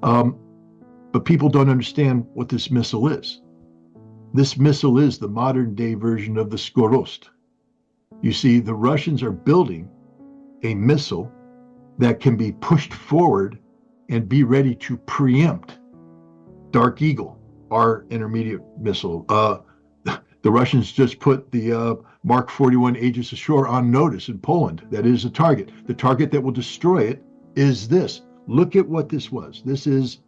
Um, but people don't understand what this missile is. This missile is the modern day version of the Skorost. You see, the Russians are building a missile that can be pushed forward and be ready to preempt Dark Eagle, our intermediate missile. The Russians just put the Mark 41 Aegis Ashore on notice in Poland. That is a target. The target that will destroy it is this. Look at what this was. This is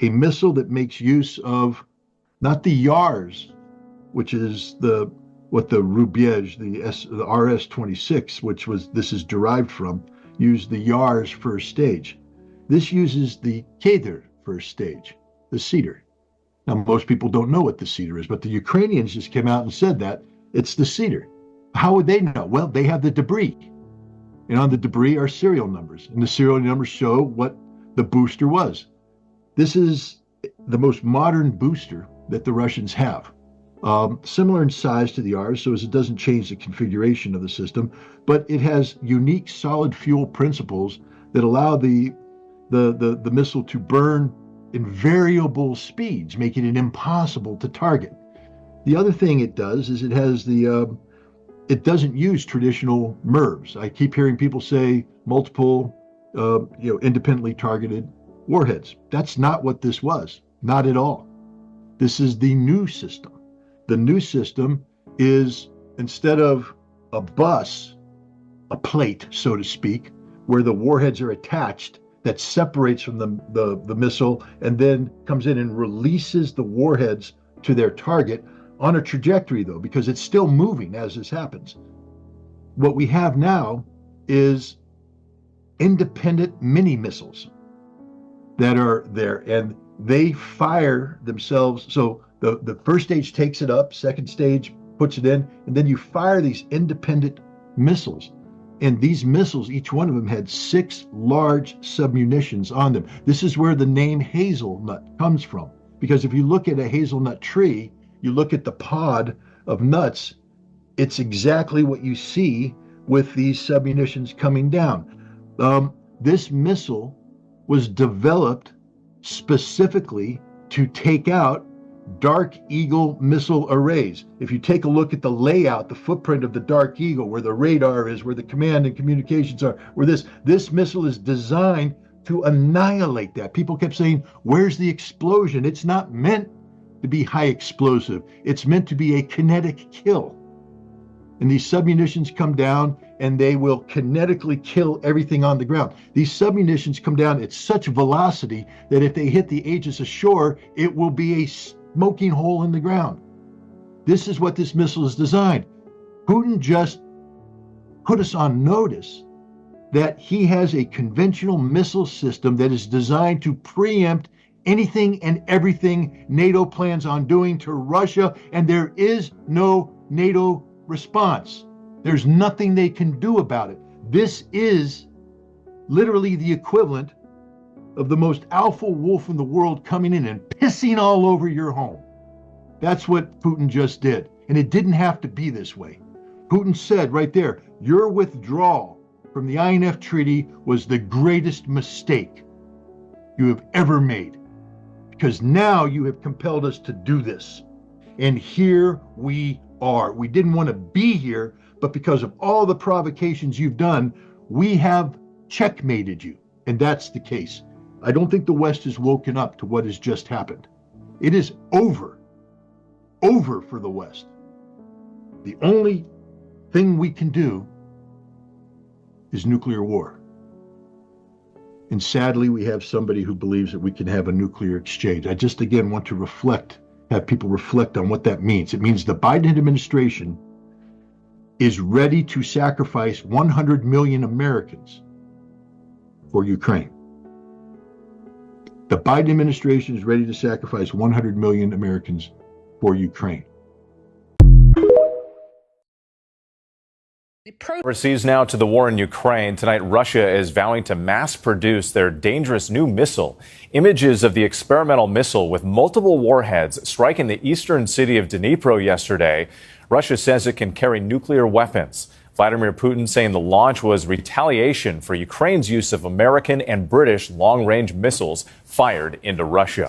a missile that makes use of not the YARS, which is what the Rubiège, the RS-26, which this is derived from, used the YARS first stage. This uses the Keder first stage, the Cedar. Now, most people don't know what the Cedar is, but the Ukrainians just came out and said that it's the Cedar. How would they know? Well, they have the debris. And on the debris are serial numbers. And the serial numbers show what the booster was. This is the most modern booster that the Russians have. Similar in size to the ours, so as it doesn't change the configuration of the system, but it has unique solid fuel principles that allow the missile to burn in variable speeds, making it impossible to target. The other thing it does is it has it doesn't use traditional MIRVs. I keep hearing people say multiple, independently targeted warheads. That's not what this was, not at all. This is the new system. The new system is, instead of a bus, a plate, so to speak, where the warheads are attached, that separates from the missile and then comes in and releases the warheads to their target on a trajectory, though, because it's still moving as this happens. What we have now is independent mini missiles that are there, and they fire themselves. So the first stage takes it up, second stage puts it in, and then you fire these independent missiles. And these missiles, each one of them had 6 large submunitions on them. This is where the name hazelnut comes from. Because if you look at a hazelnut tree, you look at the pod of nuts, it's exactly what you see with these submunitions coming down. This missile was developed specifically to take out Dark Eagle missile arrays. If you take a look at the layout, the footprint of the Dark Eagle, where the radar is, where the command and communications are, where this missile is designed to annihilate that. People kept saying, where's the explosion? It's not meant to be high explosive. It's meant to be a kinetic kill. And these submunitions come down and they will kinetically kill everything on the ground. These submunitions come down at such velocity that if they hit the Aegis Ashore, it will be a smoking hole in the ground. This is what this missile is designed. Putin just put us on notice that he has a conventional missile system that is designed to preempt anything and everything NATO plans on doing to Russia, and there is no NATO response. There's nothing they can do about it. This is literally the equivalent of the most alpha wolf in the world coming in and pissing all over your home. That's what Putin just did. And it didn't have to be this way. Putin said right there, your withdrawal from the INF Treaty was the greatest mistake you have ever made, because now you have compelled us to do this. And here we are. We didn't want to be here, but because of all the provocations you've done, we have checkmated you. And that's the case. I don't think the West has woken up to what has just happened. It is over for the West. The only thing we can do is nuclear war. And sadly, we have somebody who believes that we can have a nuclear exchange. I just, again, want to have people reflect on what that means. It means the Biden administration is ready to sacrifice 100 million Americans for Ukraine. The Biden administration is ready to sacrifice 100 million Americans for Ukraine. Overseas now to the war in Ukraine. Tonight, Russia is vowing to mass produce their dangerous new missile. Images of the experimental missile with multiple warheads striking the eastern city of Dnipro yesterday. Russia says it can carry nuclear weapons. Vladimir Putin saying the launch was retaliation for Ukraine's use of American and British long-range missiles fired into Russia.